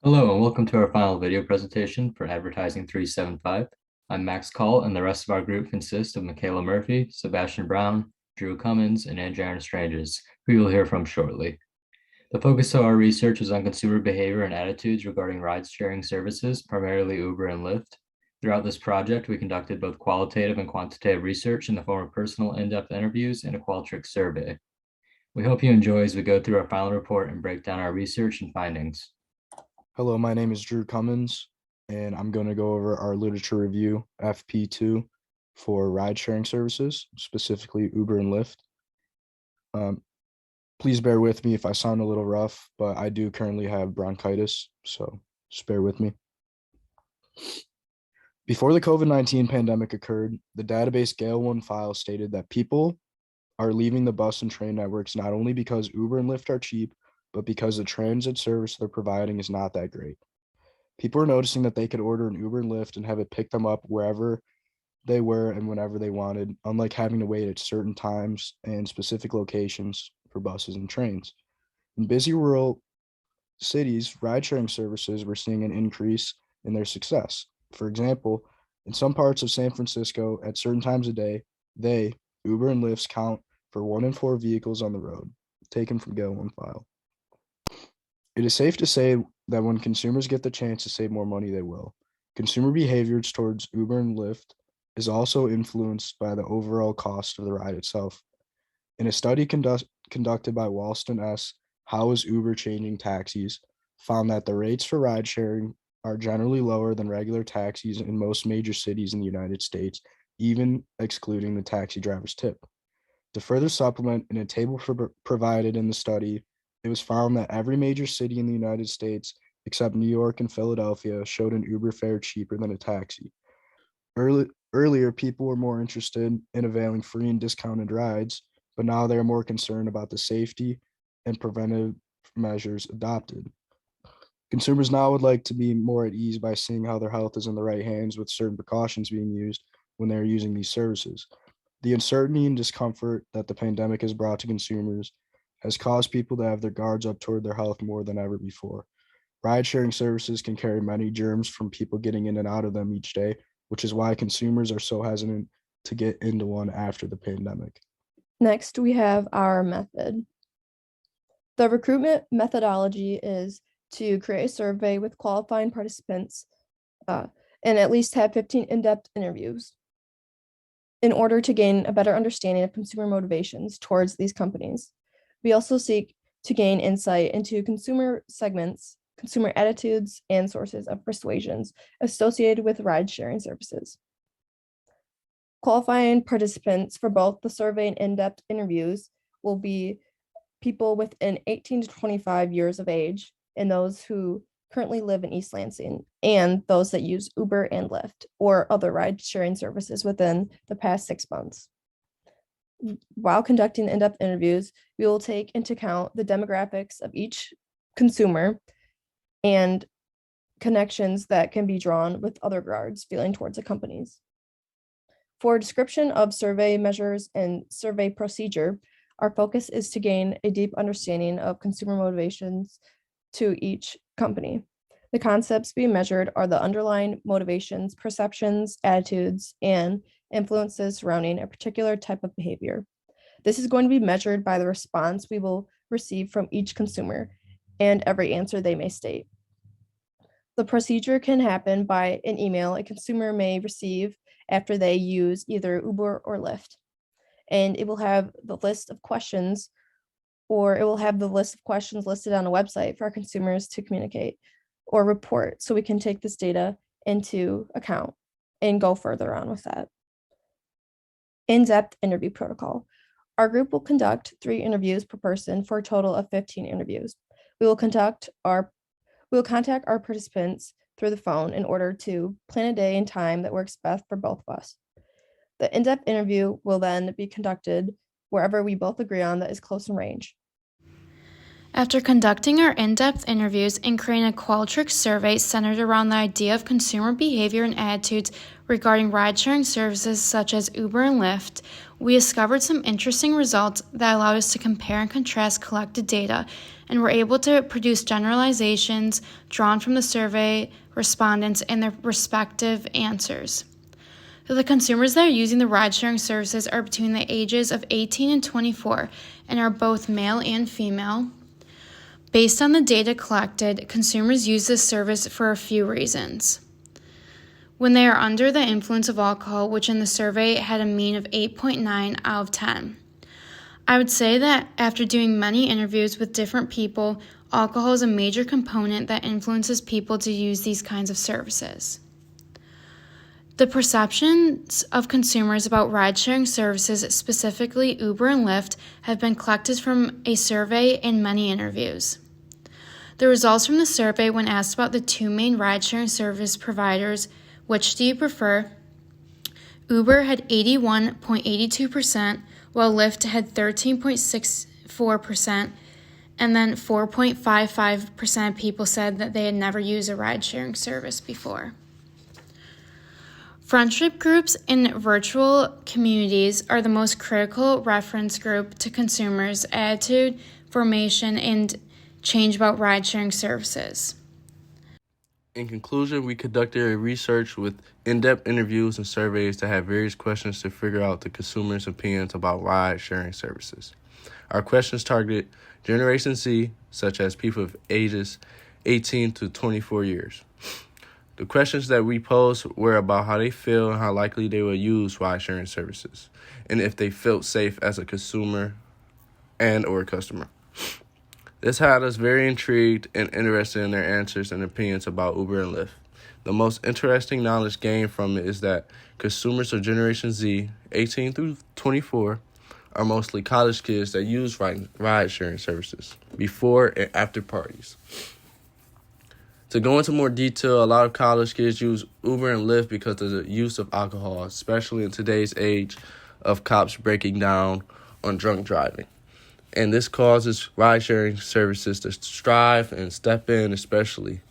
Hello and welcome to our final video presentation for Advertising 375. I'm Max Call and the rest of our group consists of Michaela Murphy, Sebastian Brown, Drew Cummins, and Andrea Stranges, who you'll hear from shortly. The focus of our research is on consumer behavior and attitudes regarding ride-sharing services, primarily Uber and Lyft. Throughout this project, we conducted both qualitative and quantitative research in the form of personal in-depth interviews and a Qualtrics survey. We hope you enjoy as we go through our final report and break down our research and findings. Hello, my name is Drew Cummins, and I'm going to go over our literature review, FP2, for ride-sharing services, specifically Uber and Lyft. Please bear with me if I sound a little rough, but I do currently have bronchitis, so just bear with me. Before the COVID-19 pandemic occurred, the database Gale1 file stated that people are leaving the bus and train networks not only because Uber and Lyft are cheap, but because the transit service they're providing is not that great. People are noticing that they could order an Uber and Lyft and have it pick them up wherever they were and whenever they wanted, unlike having to wait at certain times and specific locations for buses and trains. In busy rural cities, ride-sharing services were seeing an increase in their success. For example, in some parts of San Francisco, at certain times of day, Uber and Lyft's count for 1 in 4 vehicles on the road, taken from Gale1 file. It is safe to say that when consumers get the chance to save more money, they will. Consumer behaviors towards Uber and Lyft is also influenced by the overall cost of the ride itself. In a study conducted by Walston S., How is Uber Changing Taxis, found that the rates for ride sharing are generally lower than regular taxis in most major cities in the United States, even excluding the taxi driver's tip. To further supplement, in a table provided in the study, it was found that every major city in the United States, except New York and Philadelphia, showed an Uber fare cheaper than a taxi. Earlier, people were more interested in availing free and discounted rides, but now they are more concerned about the safety and preventive measures adopted. Consumers now would like to be more at ease by seeing how their health is in the right hands with certain precautions being used when they are using these services. The uncertainty and discomfort that the pandemic has brought to consumers has caused people to have their guards up toward their health more than ever before. Ride-sharing services can carry many germs from people getting in and out of them each day, which is why consumers are so hesitant to get into one after the pandemic. Next, we have our method. The recruitment methodology is to create a survey with qualifying participants and at least have 15 in-depth interviews in order to gain a better understanding of consumer motivations towards these companies. We also seek to gain insight into consumer segments, consumer attitudes, and sources of persuasions associated with ride-sharing services. Qualifying participants for both the survey and in-depth interviews will be people within 18 to 25 years of age and those who currently live in East Lansing and those that use Uber and Lyft or other ride-sharing services within the past 6 months. While conducting in-depth interviews, we will take into account the demographics of each consumer and connections that can be drawn with other regards feeling towards the companies. For a description of survey measures and survey procedure, our focus is to gain a deep understanding of consumer motivations to each company. The concepts being measured are the underlying motivations, perceptions, attitudes, and influences surrounding a particular type of behavior. This is going to be measured by the response we will receive from each consumer and every answer they may state. The procedure can happen by an email a consumer may receive after they use either Uber or Lyft. And it will have the list of questions, or it will have the list of questions listed on a website for our consumers to communicate or report, so we can take this data into account and go further on with that. In-depth interview protocol. Our group will conduct 3 interviews per person for a total of 15 interviews. We will contact our participants through the phone in order to plan a day and time that works best for both of us. The in-depth interview will then be conducted wherever we both agree on that is close in range. After conducting our in-depth interviews and creating a Qualtrics survey centered around the idea of consumer behavior and attitudes regarding ride-sharing services such as Uber and Lyft, we discovered some interesting results that allowed us to compare and contrast collected data, and were able to produce generalizations drawn from the survey respondents and their respective answers. So the consumers that are using the ride-sharing services are between the ages of 18 and 24 and are both male and female. Based on the data collected, consumers use this service for a few reasons. When they are under the influence of alcohol, which in the survey had a mean of 8.9 out of 10. I would say that after doing many interviews with different people, alcohol is a major component that influences people to use these kinds of services. The perceptions of consumers about ride-sharing services, specifically Uber and Lyft, have been collected from a survey and many interviews. The results from the survey, when asked about the two main ride-sharing service providers, which do you prefer? Uber had 81.82%, while Lyft had 13.64%, and then 4.55% of people said that they had never used a ride-sharing service before. Friendship groups and virtual communities are the most critical reference group to consumers' attitude formation and change about ride-sharing services. In conclusion, we conducted a research with in-depth interviews and surveys that had various questions to figure out the consumers' opinions about ride-sharing services. Our questions targeted Generation Z, such as people of ages 18 to 24 years. The questions that we posed were about how they feel and how likely they will use ride-sharing services, and if they felt safe as a consumer and or customer. This had us very intrigued and interested in their answers and opinions about Uber and Lyft. The most interesting knowledge gained from it is that consumers of Generation Z, 18 through 24, are mostly college kids that use ride-sharing services before and after parties. To go into more detail, a lot of college kids use Uber and Lyft because of the use of alcohol, especially in today's age of cops breaking down on drunk driving. And this causes ride-sharing services to strive and step in, especially